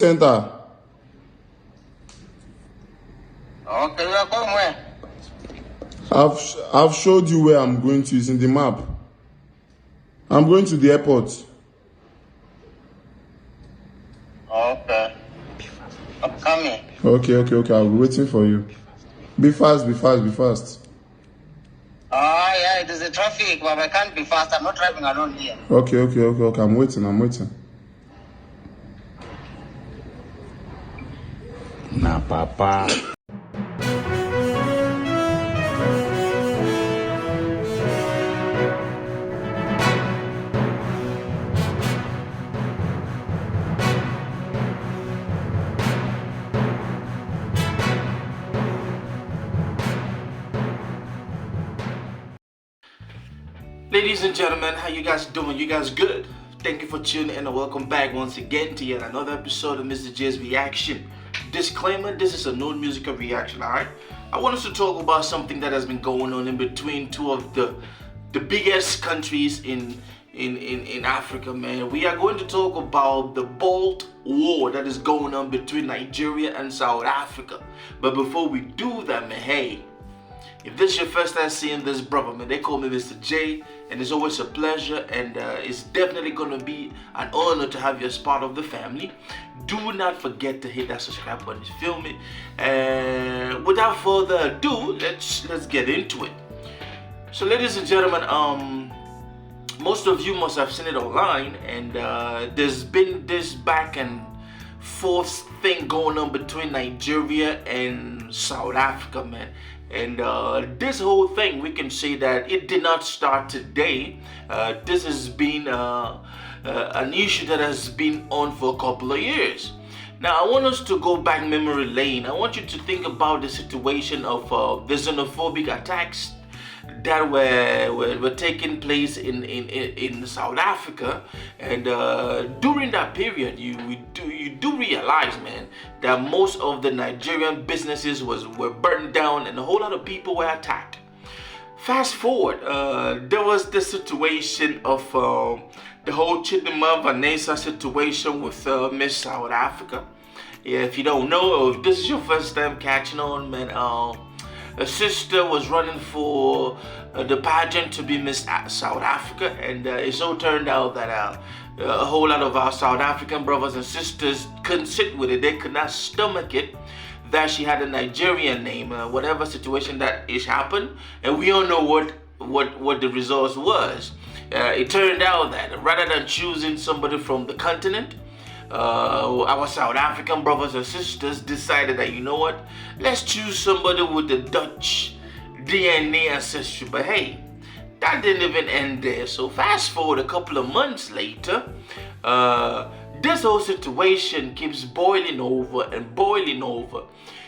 center. Okay, you are going where? I've showed you where I'm going to. It's in the map. I'm going to the airport. Okay. I'm coming. Okay. I'll be waiting for you. Be fast. Oh, yeah, it is a traffic, but I can't be fast. I'm not driving alone here. Okay. I'm waiting. Nah, papa. Ladies and gentlemen, how you guys doing? You guys good? Thank you for tuning in and welcome back once again to yet another episode of Mr. J's Reaction. Disclaimer, this is a non-musical reaction, alright? I want us to talk about something that has been going on in between two of the biggest countries in Africa, man. We are going to talk about the bold war that is going on between Nigeria and South Africa. But before we do that, man, hey, if this is your first time seeing this brother, man, they call me Mr. J, and it's always a pleasure, and it's definitely going to be an honor to have you as part of the family. Do not forget to hit that subscribe button, you feel me? And without further ado, let's get into it. So, ladies and gentlemen, most of you must have seen it online, and there's been this back and forth thing going on between Nigeria and South Africa, man. And this whole thing, we can say that it did not start today. This has been an issue that has been on for a couple of years. Now, I want us to go back memory lane. I want you to think about the situation of the xenophobic attacks that were taking place in South Africa, and during that period, you do realize, man, that most of the Nigerian businesses were burned down and a whole lot of people were attacked. Fast forward, there was the situation of the whole Chidinma Vanessa situation with Miss South Africa. Yeah, if you don't know, or if this is your first time catching on, man, a sister was running for the pageant to be Miss South Africa, and it so turned out that a whole lot of our South African brothers and sisters couldn't sit with it. They could not stomach it that she had a Nigerian name, whatever situation that is happened, and we all know what the results was. It turned out that rather than choosing somebody from the continent, our South African brothers and sisters decided that, you know what, let's choose somebody with the Dutch DNA ancestry. But hey, that didn't even end there. So fast forward a couple of months later, this whole situation keeps boiling over.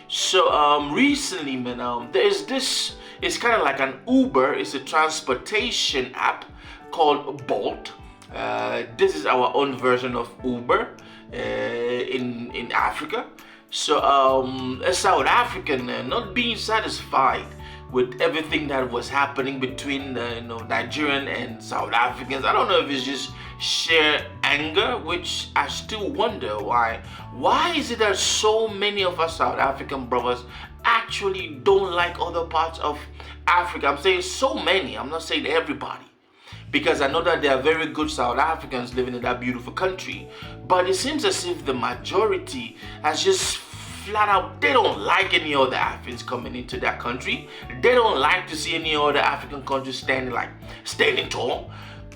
So recently, man, there's this, it's kind of like an Uber. It's a transportation app called Bolt. This is our own version of Uber in Africa. So a South African, not being satisfied with everything that was happening between Nigerian and South Africans. I don't know if it's just sheer anger, which I still wonder why. Why is it that so many of us South African brothers actually don't like other parts of Africa? I'm saying so many, I'm not saying everybody, because I know that there are very good South Africans living in that beautiful country. But it seems as if the majority has just flat out, they don't like any other Africans coming into that country. They don't like to see any other African country standing tall.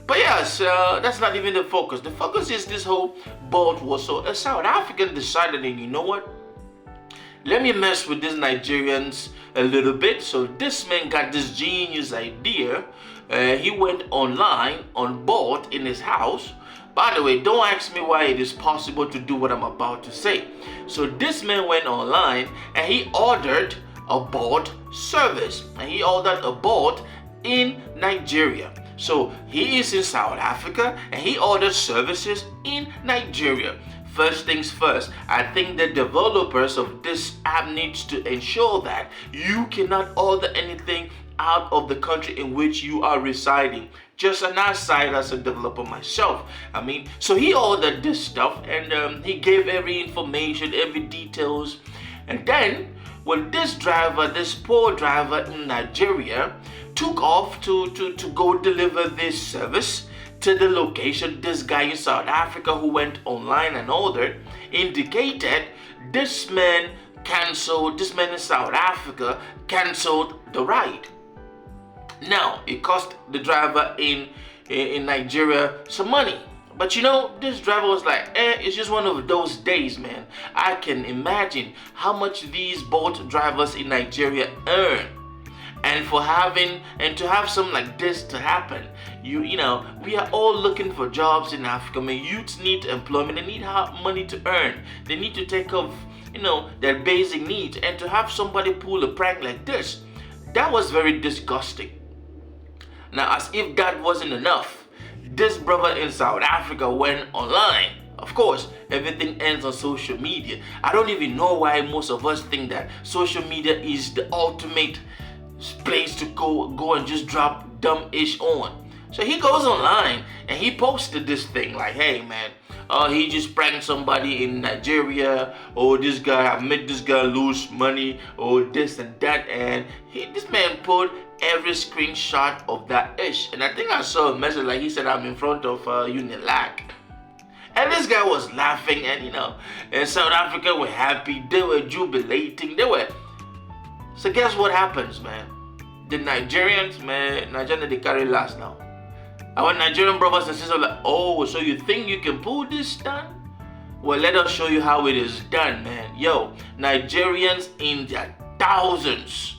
But yes, that's not even the focus. The focus is this whole Bolt war. So a South African decided, you know what? Let me mess with these Nigerians a little bit. So this man got this genius idea. He went online on Bolt in his house. By the way, don't ask me why it is possible to do what I'm about to say. So this man went online and he ordered a Bolt service. And he ordered a Bolt in Nigeria. So he is in South Africa and he ordered services in Nigeria. First things first, I think the developers of this app needs to ensure that you cannot order anything out of the country in which you are residing. Just an aside as a developer myself. I mean, so he ordered this stuff and he gave every information, every details. And then when this driver, this poor driver in Nigeria, took off to go deliver this service to the location, this guy in South Africa who went online and ordered indicated this man in South Africa canceled the ride. Now, it cost the driver in Nigeria some money. But you know, this driver was like, it's just one of those days, man. I can imagine how much these Bolt drivers in Nigeria earn. And to have something like this to happen, you know, we are all looking for jobs in Africa. I mean, youths need employment, they need money to earn. They need to take off, you know, their basic needs. And to have somebody pull a prank like this, that was very disgusting. Now, as if that wasn't enough, this brother in South Africa went online. Of course, everything ends on social media. I don't even know why most of us think that social media is the ultimate place to go and just drop dumb-ish on. So he goes online and he posted this thing like, hey man, he just pranked somebody in Nigeria, or this guy, I made this guy lose money, or this and that, and this man put every screenshot of that ish. And I think I saw a message like he said, I'm in front of Unilag. And this guy was laughing, and you know, in South Africa were happy, they were jubilating, So guess what happens, man? The Nigerians, man, Nigerians, they carry last now. Our Nigerian brothers and sisters are like, oh, so you think you can pull this stunt? Well, let us show you how it is done, man. Yo, Nigerians in their thousands,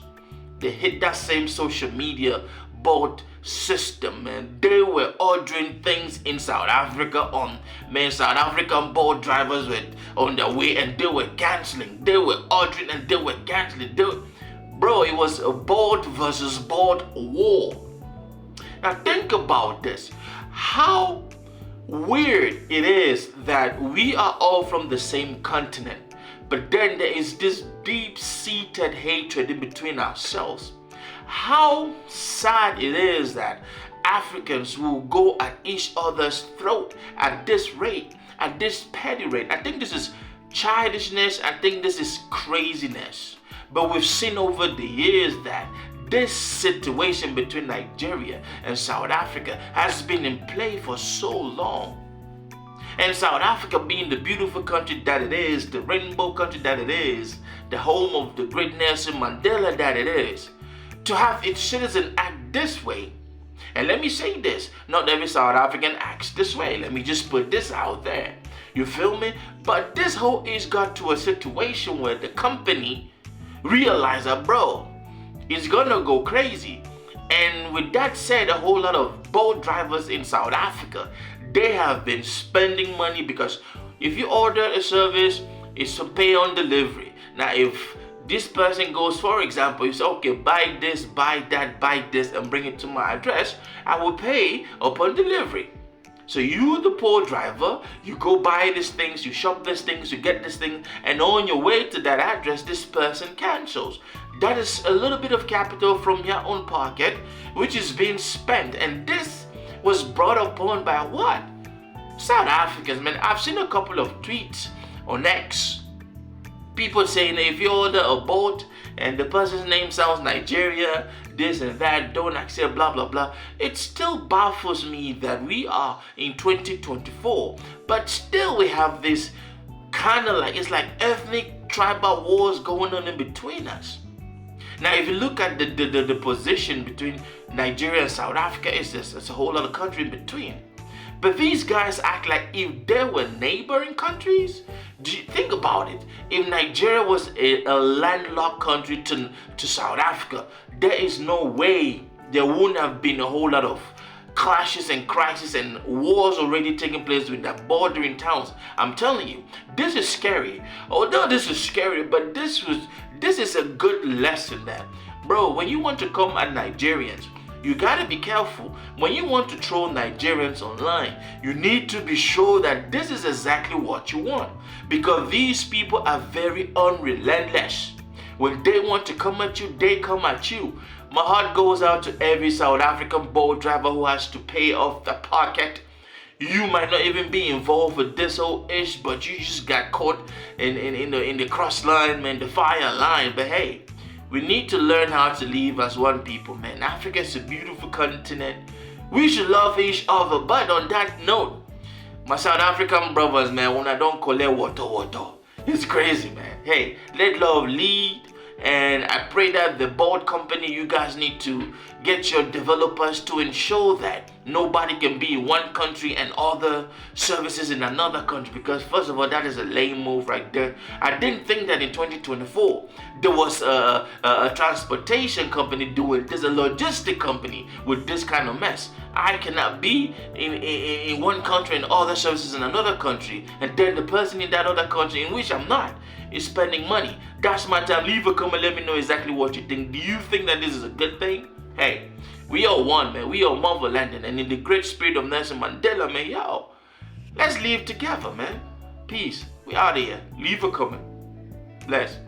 they hit that same social media bot system, man. They were ordering things in South Africa South African boat drivers were on their way and they were canceling. They were ordering and they were canceling. Bro, it was a boat versus boat war. Now think about this. How weird it is that we are all from the same continent, but then there is this deep-seated hatred in between ourselves. How sad it is that Africans will go at each other's throat at this rate, at this petty rate. I think this is childishness. I think this is craziness. But we've seen over the years that this situation between Nigeria and South Africa has been in play for so long. And South Africa being the beautiful country that it is, the rainbow country that it is, the home of the great Nelson Mandela that it is, to have its citizens act this way. And let me say this, not every South African acts this way. Let me just put this out there. You feel me? But this whole age got to a situation where the company realized that, bro, it's gonna go crazy. And with that said, a whole lot of boat drivers in South Africa, they have been spending money, because if you order a service, it's to pay on delivery. Now, if this person goes, for example, you say, okay, buy this, buy that, buy this, and bring it to my address, I will pay upon delivery. So you, the poor driver, you go buy these things, you shop these things, you get this thing, and on your way to that address, this person cancels. That is a little bit of capital from your own pocket, which is being spent. And this was brought upon by what? South Africans, man. I've seen a couple of tweets on X. People saying if you order a boat and the person's name sounds Nigeria, this and that, don't accept, blah, blah, blah. It still baffles me that we are in 2024, but still we have this kind of like, it's like ethnic tribal wars going on in between us. Now, if you look at the position between Nigeria and South Africa, it's a whole other country in between. But these guys act like if they were neighboring countries. Think about it. If Nigeria was a landlocked country to South Africa, there is no way there wouldn't have been a whole lot of clashes and crises and wars already taking place with the bordering towns. I'm telling you, this is scary. Although this is scary, but this is a good lesson that, bro, when you want to come at Nigerians, you gotta be careful. When you want to troll Nigerians online, you need to be sure that this is exactly what you want, because these people are very unrelentless. When they want to come at you, they come at you. My heart goes out to every South African boat driver who has to pay off the pocket. You might not even be involved with this whole ish, but you just got caught in the cross line, man, the fire line. But hey, we need to learn how to live as one people, man. Africa is a beautiful continent. We should love each other. But on that note, my South African brothers, man, when I don't call it WotoWoto, it's crazy, man. Hey, let love lead. And I pray that the board company, you guys need to get your developers to ensure that nobody can be in one country and other services in another country, because first of all, that is a lame move right there. I didn't think that in 2024 there was a transportation company doing this, a logistic company with this kind of mess. I cannot be in one country and other services in another country, and then the person in that other country in which I'm not is spending money. That's my time. Leave a comment, let me know exactly what you think. Do you think that this is a good thing? Hey, we are one, man. We are motherland, and in the great spirit of Nelson Mandela, man, yo, let's live together, man. Peace. We out of here. Leave a comment. Bless.